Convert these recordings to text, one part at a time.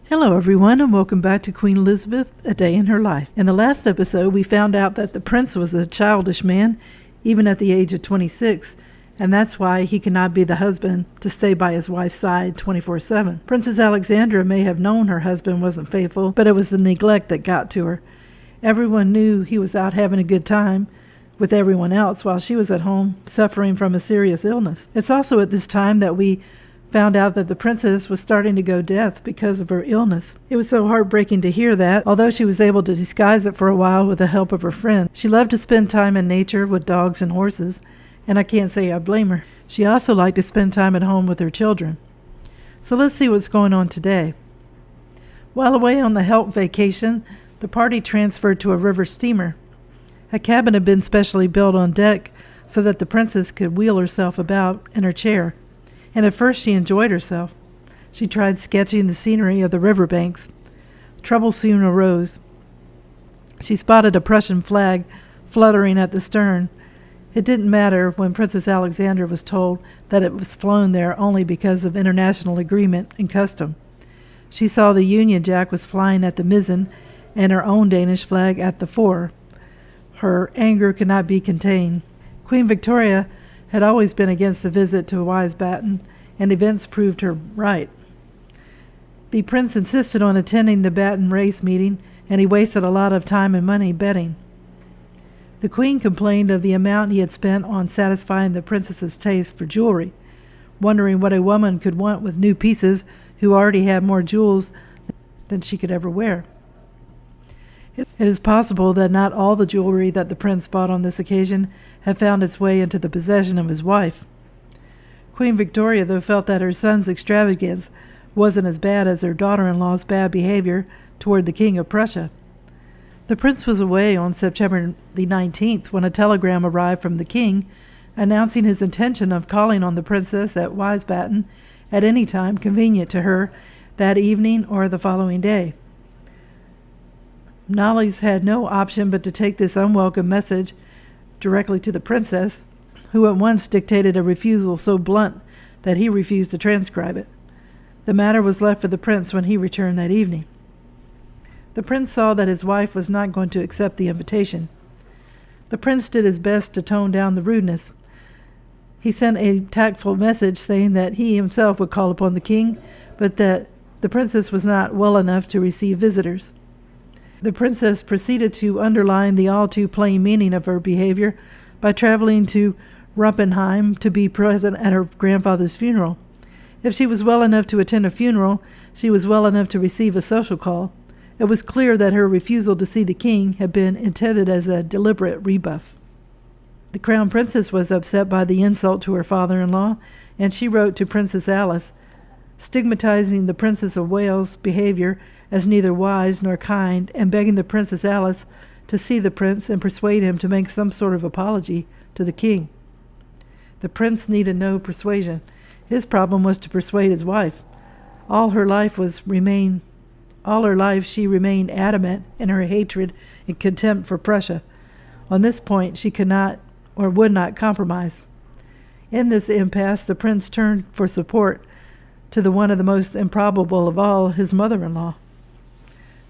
Hello everyone, and welcome back to Queen Elizabeth, A Day in Her Life. In the last episode, we found out that the prince was a childish man, even at the age of 26, and that's why he cannot be the husband to stay by his wife's side 24/7. Princess Alexandra may have known her husband wasn't faithful, but it was the neglect that got to her. Everyone knew he was out having a good time with everyone else while she was at home suffering from a serious illness. It's also at this time that we found out that the princess was starting to go deaf because of her illness. It was so heartbreaking to hear that, although she was able to disguise it for a while with the help of her friend. She loved to spend time in nature with dogs and horses, and I can't say I blame her. She also liked to spend time at home with her children. So let's see what's going on today. While away on the help vacation, the party transferred to a river steamer. A cabin had been specially built on deck so that the princess could wheel herself about in her chair. And at first she enjoyed herself. She tried sketching the scenery of the riverbanks. Trouble soon arose. She spotted a Prussian flag fluttering at the stern. It didn't matter when Princess Alexandra was told that it was flown there only because of international agreement and custom. She saw the Union Jack was flying at the mizzen and her own Danish flag at the fore. Her anger could not be contained. Queen Victoria had always been against the visit to Wiesbaden, and events proved her right. The prince insisted on attending the Batten race meeting, and he wasted a lot of time and money betting. The queen complained of the amount he had spent on satisfying the princess's taste for jewelry, wondering what a woman could want with new pieces who already had more jewels than she could ever wear. It is possible that not all the jewelry that the prince bought on this occasion had found its way into the possession of his wife. Queen Victoria, though, felt that her son's extravagance wasn't as bad as her daughter-in-law's bad behavior toward the King of Prussia. The prince was away on September the 19th when a telegram arrived from the king announcing his intention of calling on the princess at Wiesbaden at any time convenient to her that evening or the following day. Knollys had no option but to take this unwelcome message directly to the princess, who at once dictated a refusal so blunt that he refused to transcribe it. The matter was left for the prince when he returned that evening. The prince saw that his wife was not going to accept the invitation. The prince did his best to tone down the rudeness. He sent a tactful message saying that he himself would call upon the king, but that the princess was not well enough to receive visitors. The princess proceeded to underline the all-too-plain meaning of her behavior by traveling to Rumpenheim to be present at her grandfather's funeral. If she was well enough to attend a funeral, she was well enough to receive a social call. It was clear that her refusal to see the king had been intended as a deliberate rebuff. The crown princess was upset by the insult to her father-in-law, and she wrote to Princess Alice, stigmatizing the Princess of Wales' behavior as neither wise nor kind, and begging the Princess Alice to see the prince and persuade him to make some sort of apology to the king. The prince needed no persuasion. His problem was to persuade his wife. All her life she remained adamant in her hatred and contempt for Prussia. On this point she could not or would not compromise. In this impasse the prince turned for support to the one of the most improbable of all, his mother-in-law.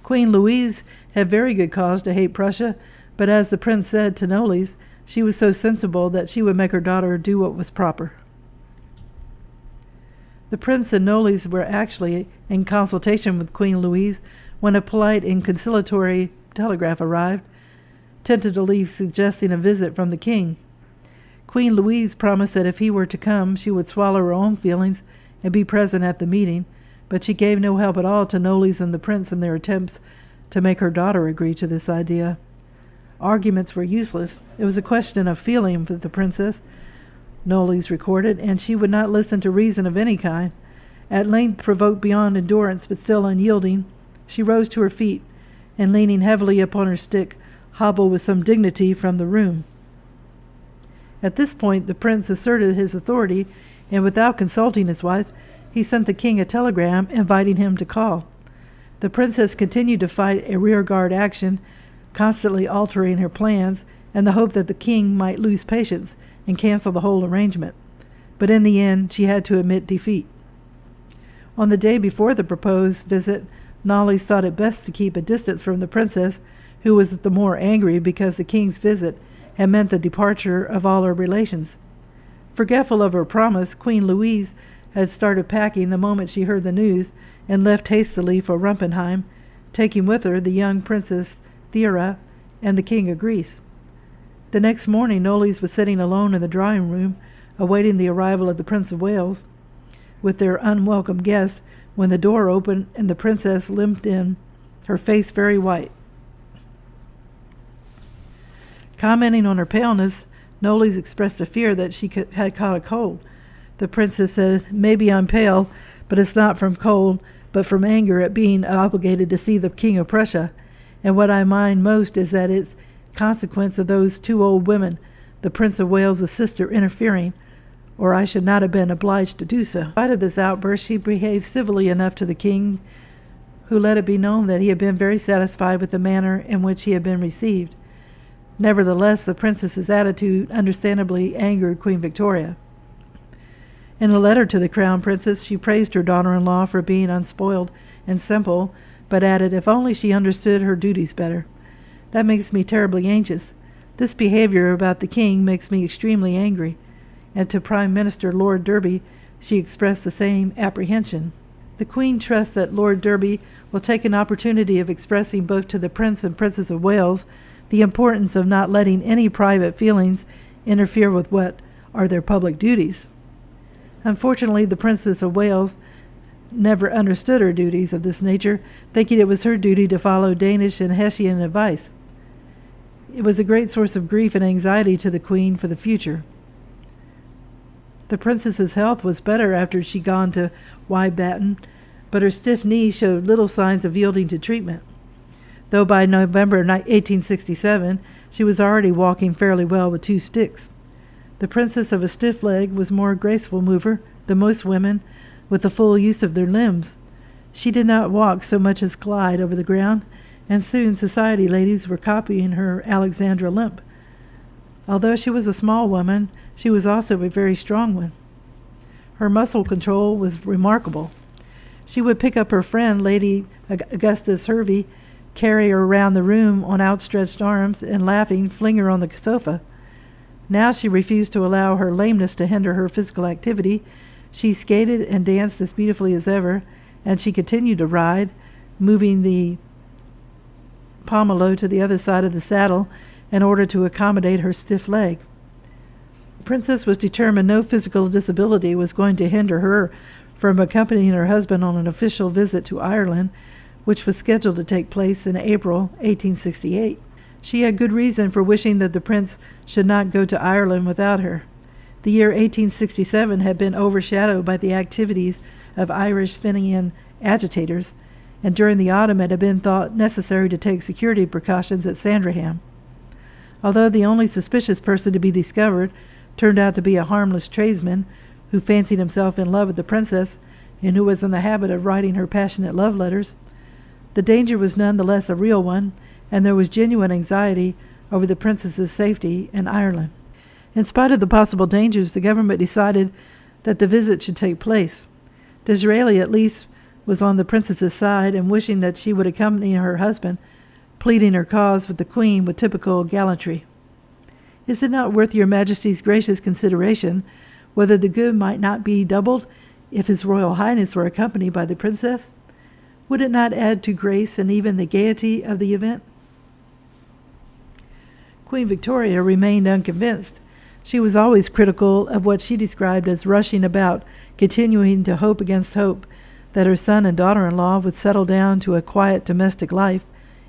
Queen Louise had very good cause to hate Prussia, but as the prince said to Knollys, she was so sensible that she would make her daughter do what was proper. The prince and Knollys were actually in consultation with Queen Louise when a polite and conciliatory telegraph arrived, tentatively suggesting a visit from the king. Queen Louise promised that if he were to come, she would swallow her own feelings and be present at the meeting, but she gave no help at all to Knollys and the prince in their attempts to make her daughter agree to this idea. Arguments were useless. It was a question of feeling with the princess, Knollys recorded, and she would not listen to reason of any kind. At length, provoked beyond endurance but still unyielding, she rose to her feet, and leaning heavily upon her stick, hobbled with some dignity from the room. At this point the prince asserted his authority, and without consulting his wife, he sent the king a telegram inviting him to call. The princess continued to fight a rearguard action, constantly altering her plans, in the hope that the king might lose patience and cancel the whole arrangement. But in the end she had to admit defeat. On the day before the proposed visit, Knollys thought it best to keep a distance from the princess, who was the more angry because the king's visit had meant the departure of all her relations. Forgetful of her promise, Queen Louise had started packing the moment she heard the news and left hastily for Rumpenheim, taking with her the young Princess Thera and the King of Greece. The next morning, Knollys was sitting alone in the drawing-room, awaiting the arrival of the Prince of Wales, with their unwelcome guest, when the door opened and the princess limped in, her face very white. Commenting on her paleness, Knollys expressed a fear that she had caught a cold. The princess said, "Maybe I'm pale, but it's not from cold, but from anger at being obligated to see the King of Prussia, and what I mind most is that it's consequence of those two old women, the Prince of Wales' sister, interfering, or I should not have been obliged to do so." In spite of this outburst, she behaved civilly enough to the king, who let it be known that he had been very satisfied with the manner in which he had been received. Nevertheless, the princess's attitude understandably angered Queen Victoria. In a letter to the crown princess, she praised her daughter-in-law for being unspoiled and simple, but added, "If only she understood her duties better. That makes me terribly anxious. This behavior about the king makes me extremely angry." And to Prime Minister Lord Derby, she expressed the same apprehension. The Queen trusts that Lord Derby will take an opportunity of expressing both to the Prince and Princess of Wales the importance of not letting any private feelings interfere with what are their public duties. Unfortunately, the Princess of Wales never understood her duties of this nature, thinking it was her duty to follow Danish and Hessian advice. It was a great source of grief and anxiety to the Queen for the future. The princess's health was better after she'd gone to Wiesbaden, but her stiff knee showed little signs of yielding to treatment, though by November 1867 she was already walking fairly well with 2 sticks. The princess of a stiff leg was more graceful mover than most women, with the full use of their limbs. She did not walk so much as glide over the ground, and soon society ladies were copying her Alexandra limp. Although she was a small woman, she was also a very strong one. Her muscle control was remarkable. She would pick up her friend, Lady Augustus Hervey, carry her around the room on outstretched arms, and laughing, fling her on the sofa. Now she refused to allow her lameness to hinder her physical activity. She skated and danced as beautifully as ever, and she continued to ride, moving the pomelo to the other side of the saddle in order to accommodate her stiff leg. The princess was determined no physical disability was going to hinder her from accompanying her husband on an official visit to Ireland, which was scheduled to take place in April 1868. She had good reason for wishing that the prince should not go to Ireland without her. The year 1867 had been overshadowed by the activities of Irish Fenian agitators, and during the autumn it had been thought necessary to take security precautions at Sandringham. Although the only suspicious person to be discovered turned out to be a harmless tradesman who fancied himself in love with the princess and who was in the habit of writing her passionate love letters, the danger was none the less a real one, and there was genuine anxiety over the princess's safety in Ireland. In spite of the possible dangers, the government decided that the visit should take place. Disraeli, at least, was on the princess's side, and wishing that she would accompany her husband, pleading her cause with the Queen with typical gallantry. "Is it not worth your Majesty's gracious consideration whether the good might not be doubled if His Royal Highness were accompanied by the princess? Would it not add to grace and even the gaiety of the event?" Queen Victoria remained unconvinced. She was always critical of what she described as rushing about, continuing to hope against hope that her son and daughter-in-law would settle down to a quiet domestic life,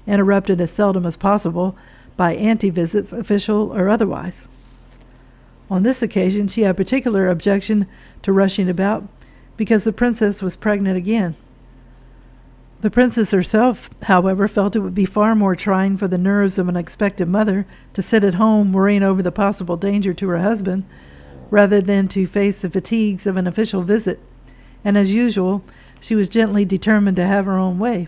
interrupted as seldom as possible by anti-visits, official or otherwise. On this occasion she had particular objection to rushing about, because the princess was pregnant again. The princess herself, however, felt it would be far more trying for the nerves of an expectant mother to sit at home worrying over the possible danger to her husband, rather than to face the fatigues of an official visit, and as usual, she was gently determined to have her own way.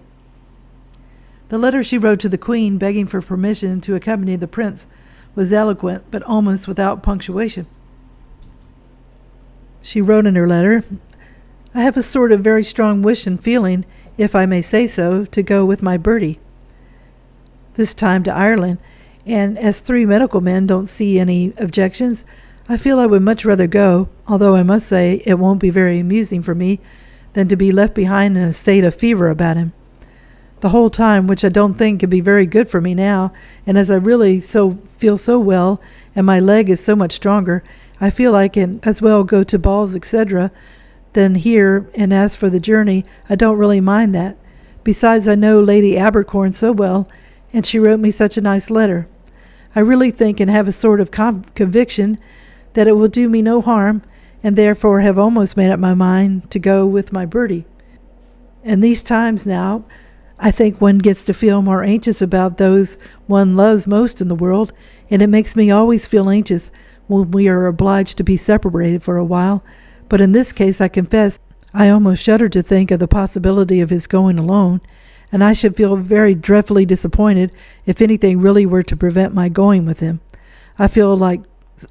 The letter she wrote to the Queen, begging for permission to accompany the prince, was eloquent, but almost without punctuation. She wrote in her letter, "I have a sort of very strong wish and feeling, if I may say so, to go with my Bertie, this time to Ireland, and as 3 medical men don't see any objections, I feel I would much rather go, although I must say it won't be very amusing for me than to be left behind in a state of fever about him. The whole time, which I don't think could be very good for me now, and as I really feel so well, and my leg is so much stronger, I feel I can as well go to balls, etc., than here, and as for the journey, I don't really mind that. Besides, I know Lady Abercorn so well, and she wrote me such a nice letter. I really think and have a sort of conviction that it will do me no harm, and therefore have almost made up my mind to go with my Bertie. In these times now, I think one gets to feel more anxious about those one loves most in the world, and it makes me always feel anxious when we are obliged to be separated for a while. But in this case, I confess, I almost shudder to think of the possibility of his going alone, and I should feel very dreadfully disappointed if anything really were to prevent my going with him. I feel like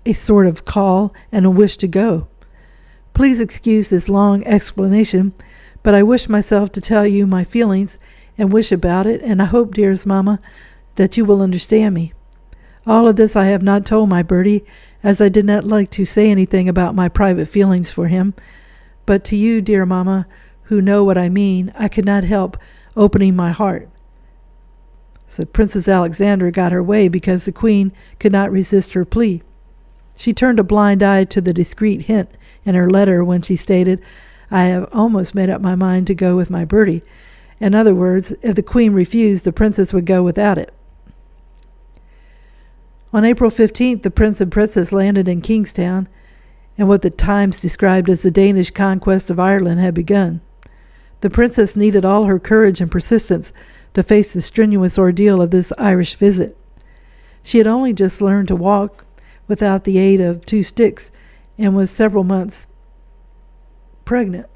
a sort of call and a wish to go. Please excuse this long explanation, but I wish myself to tell you my feelings and wish about it, and I hope, dearest Mamma, that you will understand me. All of this I have not told my Bertie, as I did not like to say anything about my private feelings for him, but to you, dear Mamma, who know what I mean, I could not help opening my heart. So Princess Alexandra got her way because the Queen could not resist her plea. She turned a blind eye to the discreet hint in her letter when she stated, I have almost made up my mind to go with my Bertie. In other words, if the Queen refused, the Princess would go without it. On April 15th, the Prince and Princess landed in Kingstown, and what the Times described as the Danish conquest of Ireland had begun. The Princess needed all her courage and persistence to face the strenuous ordeal of this Irish visit. She had only just learned to walk without the aid of 2 sticks and was several months pregnant.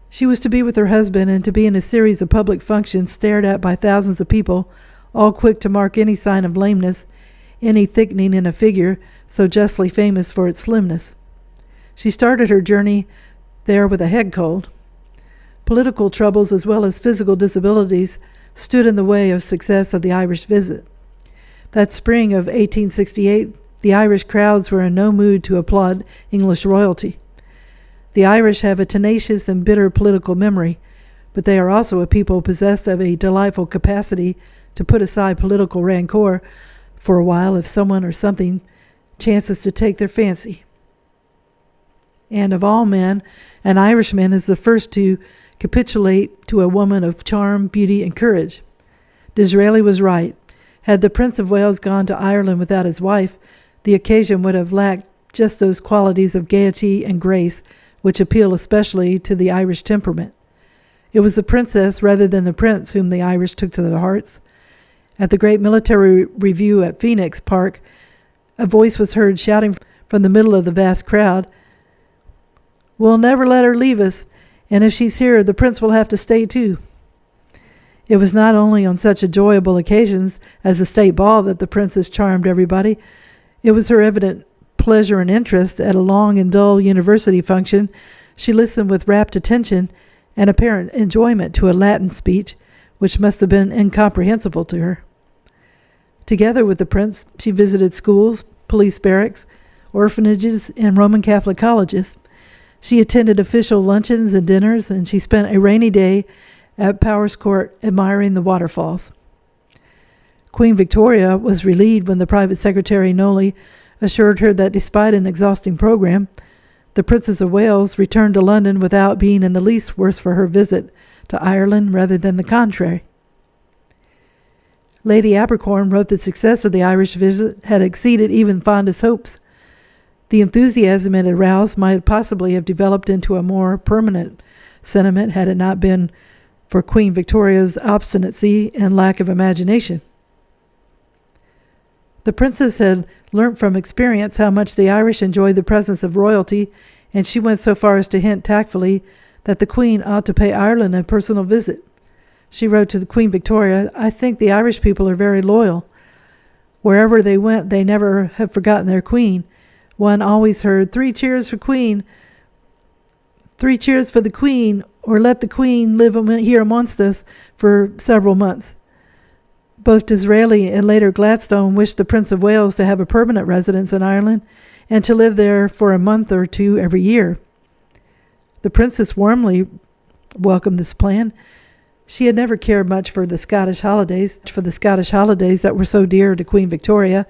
She was to be with her husband and to be in a series of public functions stared at by thousands of people, all quick to mark any sign of lameness, any thickening in a figure so justly famous for its slimness. She started her journey there with a head cold. Political troubles as well as physical disabilities stood in the way of success of the Irish visit. That spring of 1868, the Irish crowds were in no mood to applaud English royalty. The Irish have a tenacious and bitter political memory, but they are also a people possessed of a delightful capacity to put aside political rancor for a while if someone or something chances to take their fancy. And of all men, an Irishman is the first to capitulate to a woman of charm, beauty, and courage. Disraeli was right. Had the Prince of Wales gone to Ireland without his wife, the occasion would have lacked just those qualities of gaiety and grace which appeal especially to the Irish temperament. It was the princess rather than the prince whom the Irish took to their hearts. At the great military review at Phoenix Park, a voice was heard shouting from the middle of the vast crowd, "We'll never let her leave us, and if she's here, the prince will have to stay too." It was not only on such enjoyable occasions as the state ball that the princess charmed everybody. It was her evident pleasure and interest at a long and dull university function. She listened with rapt attention and apparent enjoyment to a Latin speech which must have been incomprehensible to her. Together with the prince, she visited schools, police barracks, orphanages, and Roman Catholic colleges. She attended official luncheons and dinners, and she spent a rainy day at Powers Court admiring the waterfalls. Queen Victoria was relieved when the private secretary Nolly assured her that despite an exhausting program, the Princess of Wales returned to London without being in the least worse for her visit to Ireland rather than the contrary. Lady Abercorn wrote the success of the Irish visit had exceeded even fondest hopes. The enthusiasm it aroused might possibly have developed into a more permanent sentiment had it not been for Queen Victoria's obstinacy and lack of imagination. The princess had learnt from experience how much the Irish enjoyed the presence of royalty, and she went so far as to hint tactfully that the Queen ought to pay Ireland a personal visit. She wrote to the Queen Victoria, "I think the Irish people are very loyal. Wherever they went, they never have forgotten their Queen. One always heard 3 cheers for Queen 3 cheers for the Queen, or let the Queen live here amongst us for several months. Both Disraeli and later Gladstone wished the Prince of Wales to have a permanent residence in Ireland and to live there for a month or two every year. The princess warmly welcomed this plan. She had never cared much for the Scottish holidays that were so dear to Queen Victoria,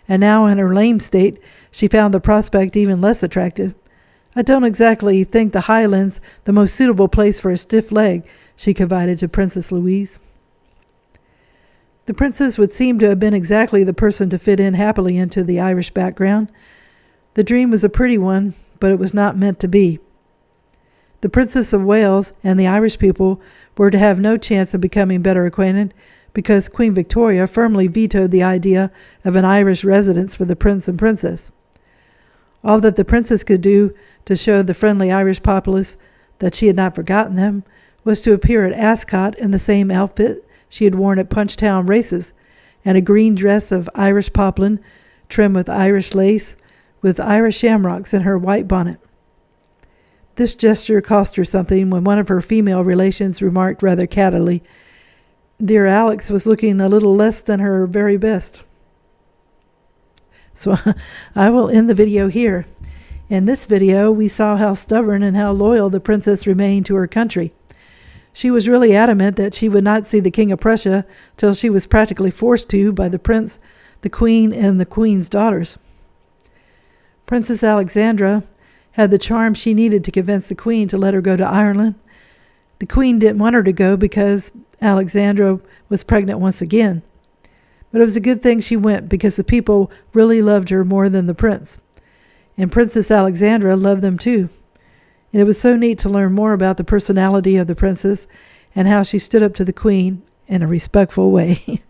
and now in her lame state, she found the prospect even less attractive. "I don't exactly think the Highlands the most suitable place for a stiff leg," she confided to Princess Louise. The princess would seem to have been exactly the person to fit in happily into the Irish background. The dream was a pretty one, but it was not meant to be. The Princess of Wales and the Irish people were to have no chance of becoming better acquainted because Queen Victoria firmly vetoed the idea of an Irish residence for the prince and princess. All that the princess could do to show the friendly Irish populace that she had not forgotten them was to appear at Ascot in the same outfit she had worn at Punchtown races, and a green dress of Irish poplin trimmed with Irish lace, with Irish shamrocks in her white bonnet. This gesture cost her something when one of her female relations remarked rather cattily, "Dear Alex was looking a little less than her very best." So I will end the video here. In this video, we saw how stubborn and how loyal the princess remained to her country. She was really adamant that she would not see the King of Prussia till she was practically forced to by the prince, the queen, and the queen's daughters. Princess Alexandra had the charm she needed to convince the queen to let her go to Ireland. The queen didn't want her to go because Alexandra was pregnant once again. But it was a good thing she went because the people really loved her more than the prince. And Princess Alexandra loved them too. And it was so neat to learn more about the personality of the princess and how she stood up to the queen in a respectful way.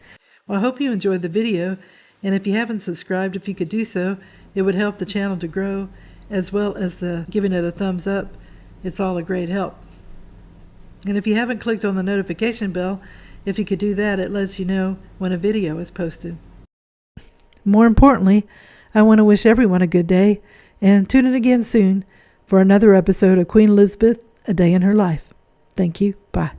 Well, I hope you enjoyed the video. And if you haven't subscribed, if you could do so, it would help the channel to grow, as well as giving it a thumbs up. It's all a great help. And if you haven't clicked on the notification bell, if you could do that, it lets you know when a video is posted. More importantly, I want to wish everyone a good day, and tune in again soon for another episode of Queen Elizabeth, A Day in Her Life. Thank you. Bye.